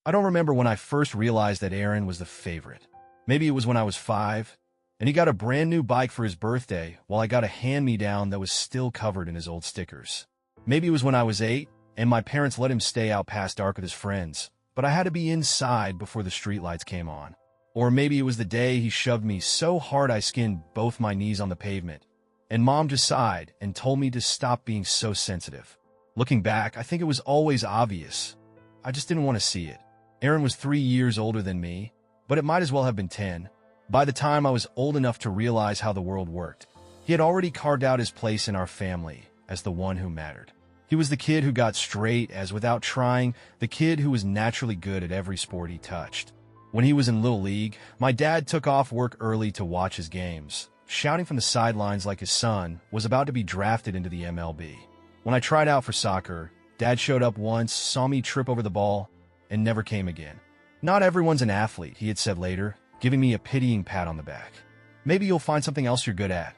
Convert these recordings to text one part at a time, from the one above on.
I don't remember when I first realized that Aaron was the favorite. Maybe it was when I was 5, and he got a brand new bike for his birthday while I got a hand-me-down that was still covered in his old stickers. Maybe it was when I was 8, and my parents let him stay out past dark with his friends, but I had to be inside before the streetlights came on. Or maybe it was the day he shoved me so hard I skinned both my knees on the pavement, and Mom just sighed and told me to stop being so sensitive. Looking back, I think it was always obvious. I just didn't want to see it. Aaron was 3 years older than me, but it might as well have been 10. By the time I was old enough to realize how the world worked, he had already carved out his place in our family as the one who mattered. He was the kid who got straight A's without trying, the kid who was naturally good at every sport he touched. When he was in Little League, my dad took off work early to watch his games, shouting from the sidelines like his son was about to be drafted into the MLB. When I tried out for soccer, Dad showed up once, saw me trip over the ball, and never came again. "Not everyone's an athlete," he had said later, giving me a pitying pat on the back. "Maybe you'll find something else you're good at."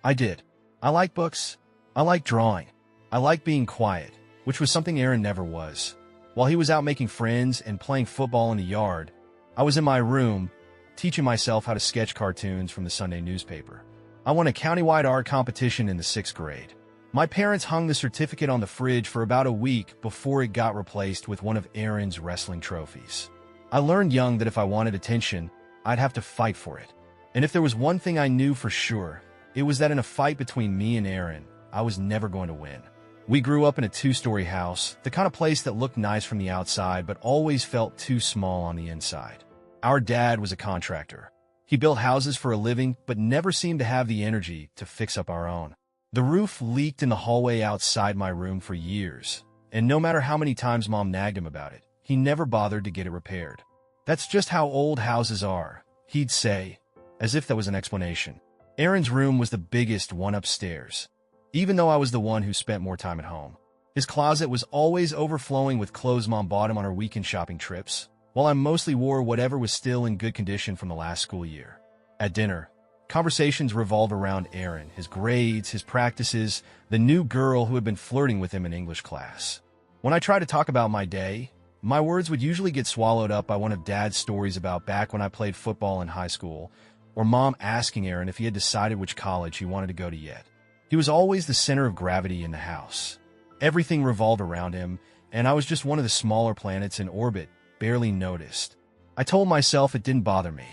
I did. I like books. I like drawing. I like being quiet, which was something Aaron never was. While he was out making friends and playing football in the yard, I was in my room, teaching myself how to sketch cartoons from the Sunday newspaper. I won a countywide art competition in the 6th grade. My parents hung the certificate on the fridge for about a week before it got replaced with one of Aaron's wrestling trophies. I learned young that if I wanted attention, I'd have to fight for it. And if there was one thing I knew for sure, it was that in a fight between me and Aaron, I was never going to win. We grew up in a 2-story house, the kind of place that looked nice from the outside but always felt too small on the inside. Our dad was a contractor. He built houses for a living but never seemed to have the energy to fix up our own. The roof leaked in the hallway outside my room for years, and no matter how many times Mom nagged him about it, he never bothered to get it repaired. "That's just how old houses are," he'd say, as if that was an explanation. Aaron's room was the biggest one upstairs, even though I was the one who spent more time at home. His closet was always overflowing with clothes Mom bought him on her weekend shopping trips, while I mostly wore whatever was still in good condition from the last school year. At dinner, conversations revolved around Aaron, his grades, his practices, the new girl who had been flirting with him in English class. When I tried to talk about my day, my words would usually get swallowed up by one of Dad's stories about back when I played football in high school, or Mom asking Aaron if he had decided which college he wanted to go to yet. He was always the center of gravity in the house. Everything revolved around him, and I was just one of the smaller planets in orbit, barely noticed. I told myself it didn't bother me.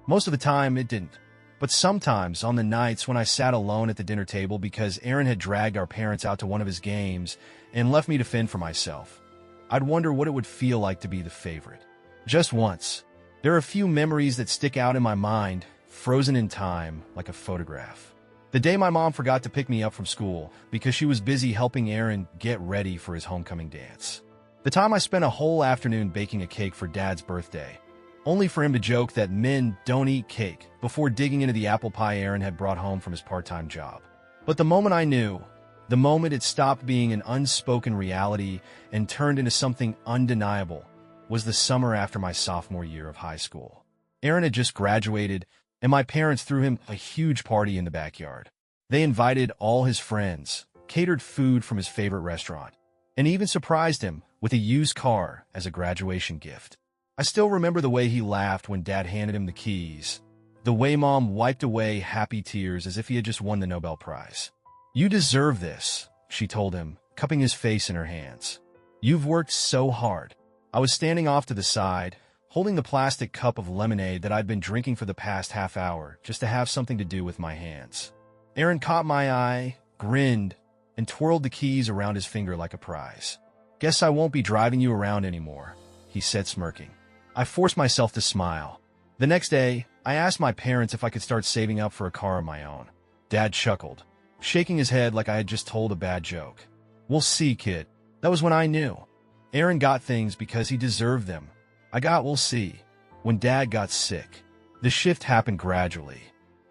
Most of the time, it didn't. But sometimes, on the nights when I sat alone at the dinner table because Aaron had dragged our parents out to one of his games and left me to fend for myself, I'd wonder what it would feel like to be the favorite. Just once. There are a few memories that stick out in my mind, frozen in time like a photograph. The day my mom forgot to pick me up from school because she was busy helping Aaron get ready for his homecoming dance. The time I spent a whole afternoon baking a cake for Dad's birthday, only for him to joke that men don't eat cake before digging into the apple pie Aaron had brought home from his part-time job. But the moment I knew, the moment it stopped being an unspoken reality and turned into something undeniable, was the summer after my sophomore year of high school. Aaron had just graduated, and my parents threw him a huge party in the backyard. They invited all his friends, catered food from his favorite restaurant, and even surprised him with a used car as a graduation gift. I still remember the way he laughed when Dad handed him the keys, the way Mom wiped away happy tears as if he had just won the Nobel Prize. "You deserve this," she told him, cupping his face in her hands. "You've worked so hard." I was standing off to the side, holding the plastic cup of lemonade that I'd been drinking for the past half hour just to have something to do with my hands. Aaron caught my eye, grinned, and twirled the keys around his finger like a prize. "Guess I won't be driving you around anymore," he said, smirking. I forced myself to smile. The next day, I asked my parents if I could start saving up for a car of my own. Dad chuckled, shaking his head like I had just told a bad joke. "We'll see, kid." That was when I knew. Aaron got things because he deserved them. I got "we'll see" when Dad got sick. The shift happened gradually.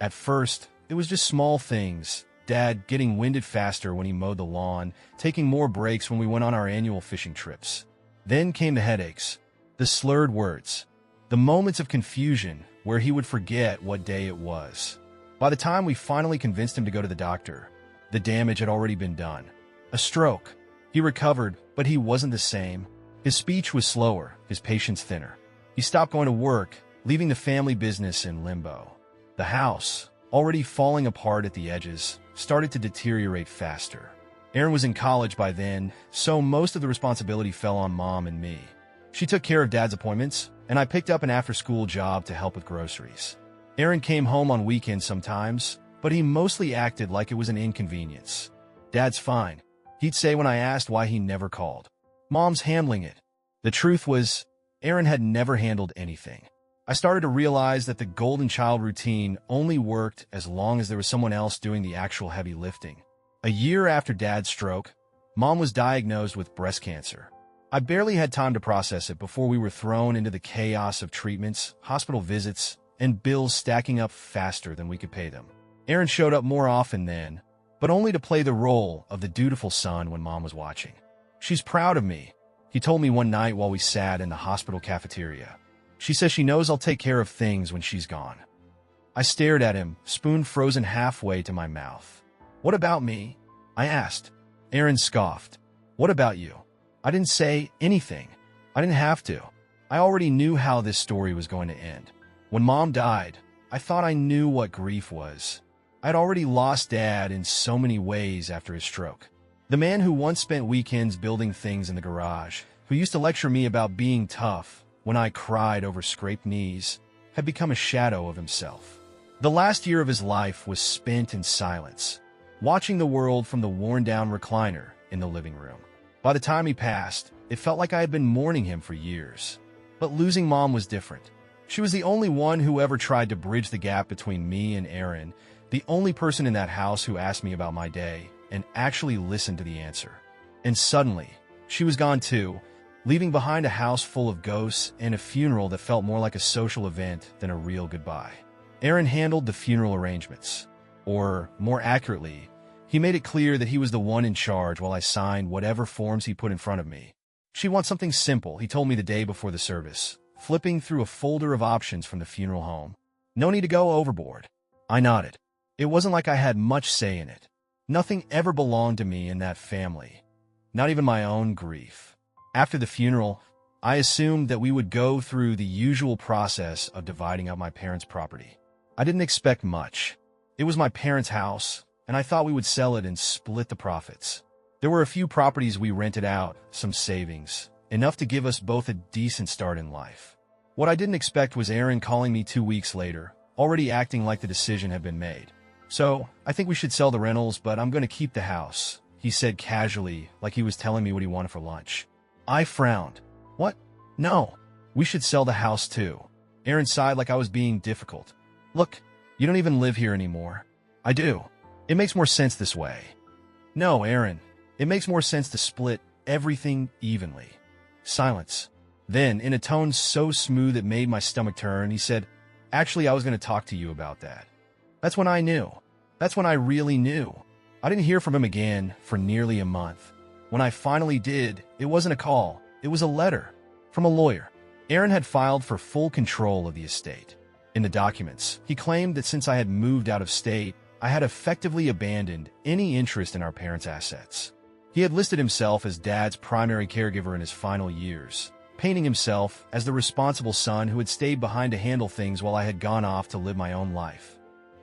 At first, it was just small things. Dad getting winded faster when he mowed the lawn, taking more breaks when we went on our annual fishing trips. Then came the headaches, the slurred words, the moments of confusion where he would forget what day it was. By the time we finally convinced him to go to the doctor, the damage had already been done. A stroke. He recovered, but he wasn't the same. His speech was slower, his patience thinner. He stopped going to work, leaving the family business in limbo. The house, already falling apart at the edges, started to deteriorate faster. Aaron was in college by then, so most of the responsibility fell on Mom and me. She took care of Dad's appointments, and I picked up an after-school job to help with groceries. Aaron came home on weekends sometimes, but he mostly acted like it was an inconvenience. "Dad's fine," he'd say when I asked why he never called. "Mom's handling it." The truth was, Aaron had never handled anything. I started to realize that the golden child routine only worked as long as there was someone else doing the actual heavy lifting. A year after Dad's stroke, Mom was diagnosed with breast cancer. I barely had time to process it before we were thrown into the chaos of treatments, hospital visits, and bills stacking up faster than we could pay them. Aaron showed up more often then, but only to play the role of the dutiful son when Mom was watching. "She's proud of me," he told me one night while we sat in the hospital cafeteria. "She says she knows I'll take care of things when she's gone." I stared at him, spoon frozen halfway to my mouth. "What about me?" I asked. Aaron scoffed. "What about you?" I didn't say anything. I didn't have to. I already knew how this story was going to end. When Mom died, I thought I knew what grief was. I'd already lost Dad in so many ways after his stroke. The man who once spent weekends building things in the garage, who used to lecture me about being tough when I cried over scraped knees, had become a shadow of himself. The last year of his life was spent in silence, watching the world from the worn-down recliner in the living room. By the time he passed, it felt like I had been mourning him for years. But losing Mom was different. She was the only one who ever tried to bridge the gap between me and Aaron, the only person in that house who asked me about my day and actually listened to the answer. And suddenly, she was gone too, leaving behind a house full of ghosts and a funeral that felt more like a social event than a real goodbye. Aaron handled the funeral arrangements. Or, more accurately, he made it clear that he was the one in charge while I signed whatever forms he put in front of me. "She wants something simple," he told me the day before the service, flipping through a folder of options from the funeral home. "No need to go overboard." I nodded. It wasn't like I had much say in it. Nothing ever belonged to me in that family, not even my own grief. After the funeral, I assumed that we would go through the usual process of dividing up my parents' property. I didn't expect much. It was my parents' house, and I thought we would sell it and split the profits. There were a few properties we rented out, some savings, enough to give us both a decent start in life. What I didn't expect was Aaron calling me 2 weeks later, already acting like the decision had been made. "So, I think we should sell the rentals, but I'm going to keep the house," he said casually, like he was telling me what he wanted for lunch. I frowned. "What? No. We should sell the house too." Aaron sighed like I was being difficult. "Look, you don't even live here anymore." "I do. It makes more sense this way." "No, Aaron. It makes more sense to split everything evenly." Silence. Then, in a tone so smooth it made my stomach turn, he said, "Actually, I was going to talk to you about that." That's when I knew. That's when I really knew. I didn't hear from him again for nearly a month. When I finally did, it wasn't a call. It was a letter from a lawyer. Aaron had filed for full control of the estate. In the documents, he claimed that since I had moved out of state, I had effectively abandoned any interest in our parents' assets. He had listed himself as Dad's primary caregiver in his final years, painting himself as the responsible son who had stayed behind to handle things while I had gone off to live my own life.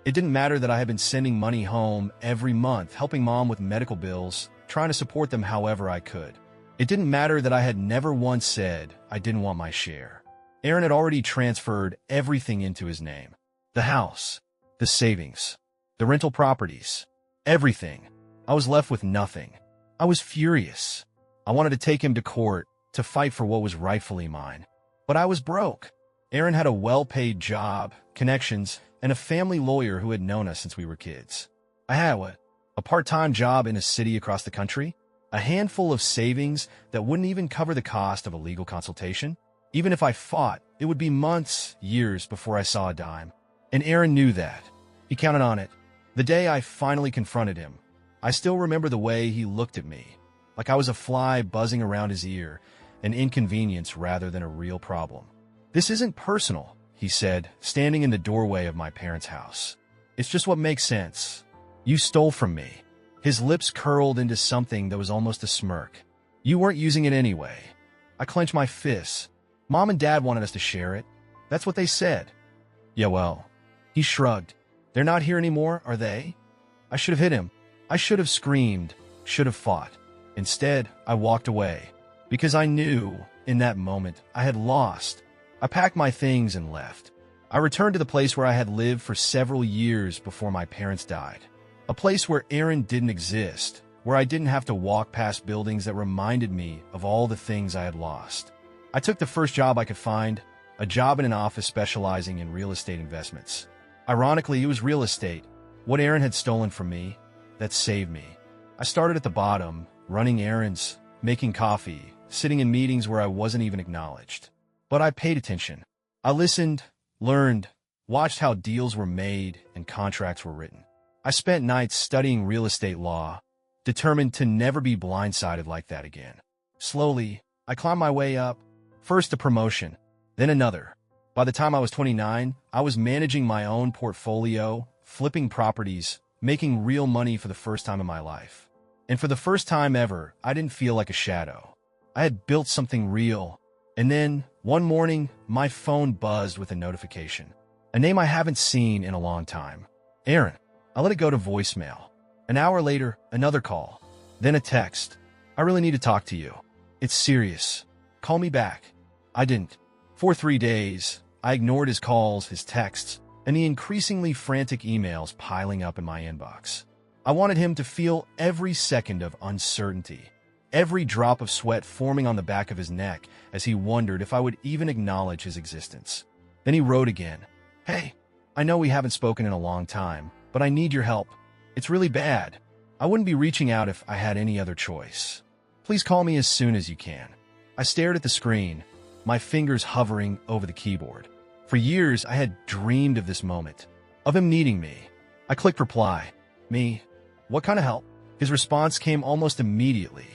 It didn't matter that I had been sending money home every month, helping Mom with medical bills, trying to support them however I could. It didn't matter that I had never once said I didn't want my share. Aaron had already transferred everything into his name. The house, the savings, the rental properties, everything. I was left with nothing. I was furious. I wanted to take him to court, to fight for what was rightfully mine. But I was broke. Aaron had a well-paid job, connections, and a family lawyer who had known us since we were kids. I had what? A part-time job in a city across the country? A handful of savings that wouldn't even cover the cost of a legal consultation? Even if I fought, it would be months, years before I saw a dime. And Aaron knew that. He counted on it. The day I finally confronted him, I still remember the way he looked at me, like I was a fly buzzing around his ear, an inconvenience rather than a real problem. "This isn't personal," he said, standing in the doorway of my parents' house. "It's just what makes sense. You stole from me." His lips curled into something that was almost a smirk. "You weren't using it anyway." I clenched my fists. Mom and Dad wanted us to share it. That's what they said. Yeah, well. He shrugged. They're not here anymore, are they? I should have hit him. I should have screamed, should have fought. Instead, I walked away, because I knew, in that moment, I had lost. I packed my things and left. I returned to the place where I had lived for several years before my parents died. A place where Aaron didn't exist, where I didn't have to walk past buildings that reminded me of all the things I had lost. I took the first job I could find, a job in an office specializing in real estate investments. Ironically, it was real estate, what Aaron had stolen from me, that saved me. I started at the bottom, running errands, making coffee, sitting in meetings where I wasn't even acknowledged. But I paid attention. I listened, learned, watched how deals were made and contracts were written. I spent nights studying real estate law, determined to never be blindsided like that again. Slowly, I climbed my way up, first a promotion, then another. By the time I was 29, I was managing my own portfolio, flipping properties, making real money for the first time in my life. And for the first time ever, I didn't feel like a shadow. I had built something real. And then, one morning, my phone buzzed with a notification. A name I haven't seen in a long time. Aaron. I let it go to voicemail. An hour later, another call. Then a text. I really need to talk to you. It's serious. Call me back. I didn't. For 3 days, I ignored his calls, his texts, and the increasingly frantic emails piling up in my inbox. I wanted him to feel every second of uncertainty, every drop of sweat forming on the back of his neck as he wondered if I would even acknowledge his existence. Then he wrote again. Hey, I know we haven't spoken in a long time, but I need your help. It's really bad. I wouldn't be reaching out if I had any other choice. Please call me as soon as you can. I stared at the screen, my fingers hovering over the keyboard. For years, I had dreamed of this moment, of him needing me. I clicked reply. Me? What kind of help? His response came almost immediately.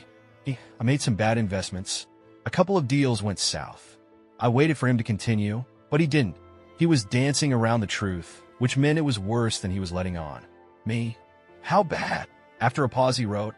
I made some bad investments. A couple of deals went south. I waited for him to continue, but he didn't. He was dancing around the truth, which meant it was worse than he was letting on. Me? How bad? After a pause, he wrote,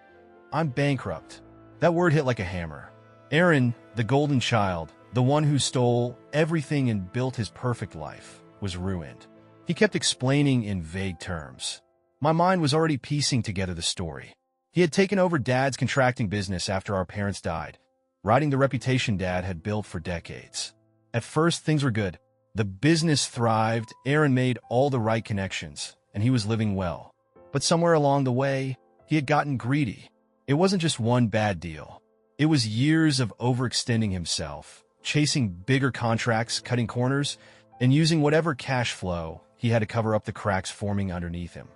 I'm bankrupt. That word hit like a hammer. Aaron, the golden child, the one who stole everything and built his perfect life, was ruined. He kept explaining in vague terms. My mind was already piecing together the story. He had taken over Dad's contracting business after our parents died, riding the reputation Dad had built for decades. At first, things were good. The business thrived, Aaron made all the right connections, and he was living well. But somewhere along the way, he had gotten greedy. It wasn't just one bad deal. It was years of overextending himself, chasing bigger contracts, cutting corners, and using whatever cash flow he had to cover up the cracks forming underneath him.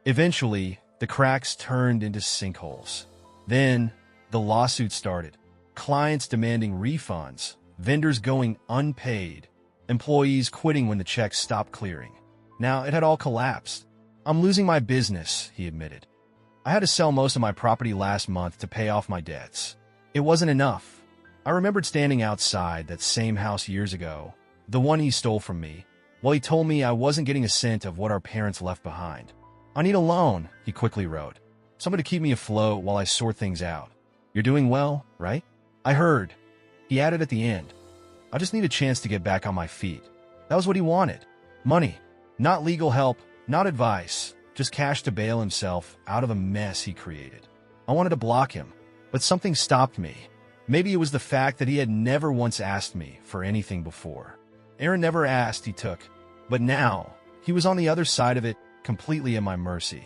Eventually, the cracks turned into sinkholes. Then, the lawsuit started. Clients demanding refunds, vendors going unpaid, employees quitting when the checks stopped clearing. Now, it had all collapsed. I'm losing my business, he admitted. I had to sell most of my property last month to pay off my debts. It wasn't enough. I remembered standing outside that same house years ago, the one he stole from me, while he told me I wasn't getting a cent of what our parents left behind. I need a loan, he quickly wrote. Someone to keep me afloat while I sort things out. You're doing well, right? I heard. He added at the end. I just need a chance to get back on my feet. That was what he wanted. Money. Not legal help, not advice, just cash to bail himself out of a mess he created. I wanted to block him, but something stopped me. Maybe it was the fact that he had never once asked me for anything before. Aaron never asked, he took. But now, he was on the other side of it, completely at my mercy.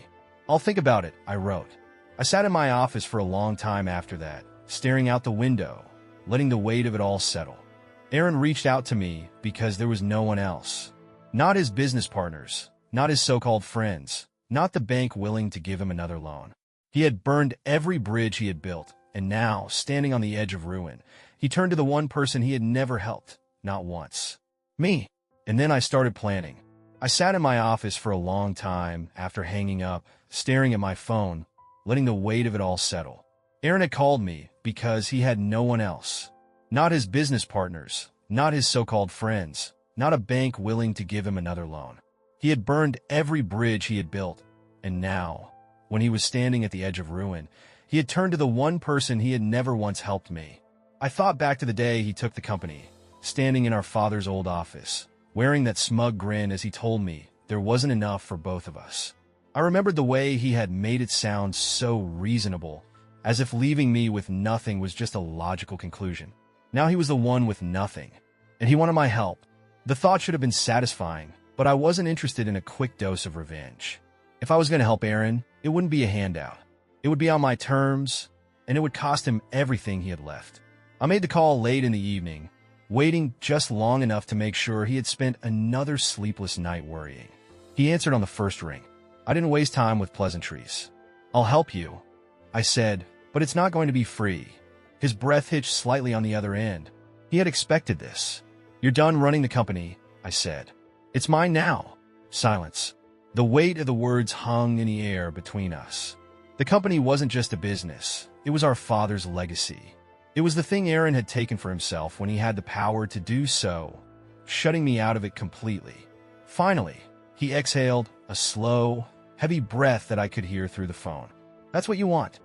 I'll think about it, I wrote. I sat in my office for a long time after that, staring out the window, letting the weight of it all settle. Aaron reached out to me because there was no one else. Not his business partners, not his so-called friends, not the bank willing to give him another loan. He had burned every bridge he had built, and now, standing on the edge of ruin, he turned to the one person he had never helped, not once. Me. And then I started planning. I sat in my office for a long time after hanging up, staring at my phone, letting the weight of it all settle. Aaron had called me because he had no one else. Not his business partners, not his so-called friends, not a bank willing to give him another loan. He had burned every bridge he had built, and now, when he was standing at the edge of ruin, he had turned to the one person he had never once helped me. I thought back to the day he took the company, standing in our father's old office, wearing that smug grin as he told me there wasn't enough for both of us. I remembered the way he had made it sound so reasonable, as if leaving me with nothing was just a logical conclusion. Now he was the one with nothing, and he wanted my help. The thought should have been satisfying, but I wasn't interested in a quick dose of revenge. If I was going to help Aaron, it wouldn't be a handout. It would be on my terms, and it would cost him everything he had left. I made the call late in the evening, waiting just long enough to make sure he had spent another sleepless night worrying. He answered on the first ring. I didn't waste time with pleasantries. "I'll help you," I said, "but it's not going to be free." His breath hitched slightly on the other end. He had expected this. "You're done running the company," I said. "It's mine now." Silence. The weight of the words hung in the air between us. The company wasn't just a business. It was our father's legacy. It was the thing Aaron had taken for himself when he had the power to do so, shutting me out of it completely. Finally, he exhaled a slow, heavy breath that I could hear through the phone. "That's what you want."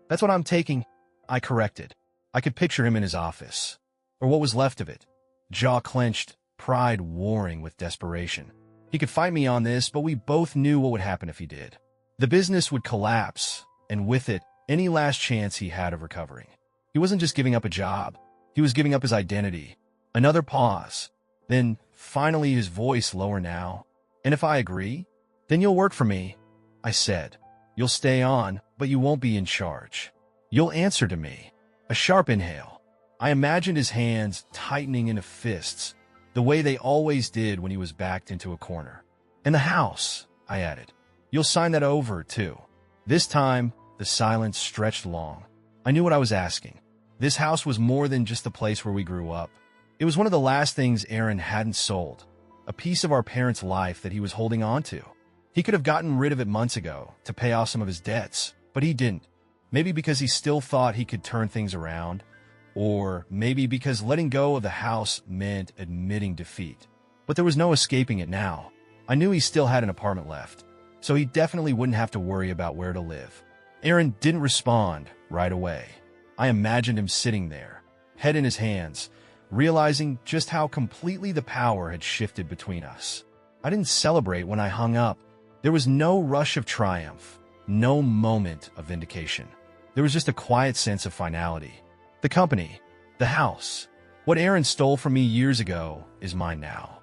"That's what I'm taking," I corrected. I could picture him in his office, or what was left of it, jaw clenched, pride warring with desperation. He could fight me on this, but we both knew what would happen if he did. The business would collapse, and with it, any last chance he had of recovering. He wasn't just giving up a job. He was giving up his identity. Another pause. Then, finally, his voice lower now. "And if I agree, then you'll work for me," I said. "You'll stay on, but you won't be in charge. You'll answer to me." A sharp inhale. I imagined his hands tightening into fists, the way they always did when he was backed into a corner. "And the house," I added. "You'll sign that over, too." This time, the silence stretched long. I knew what I was asking. This house was more than just the place where we grew up. It was one of the last things Aaron hadn't sold, a piece of our parents' life that he was holding on to. He could have gotten rid of it months ago to pay off some of his debts, but he didn't. Maybe because he still thought he could turn things around, or maybe because letting go of the house meant admitting defeat. But there was no escaping it now. I knew he still had an apartment left, so he definitely wouldn't have to worry about where to live. Aaron didn't respond right away. I imagined him sitting there, head in his hands, realizing just how completely the power had shifted between us. I didn't celebrate when I hung up. There was no rush of triumph, no moment of vindication. There was just a quiet sense of finality. The company, the house, what Aaron stole from me years ago is mine now.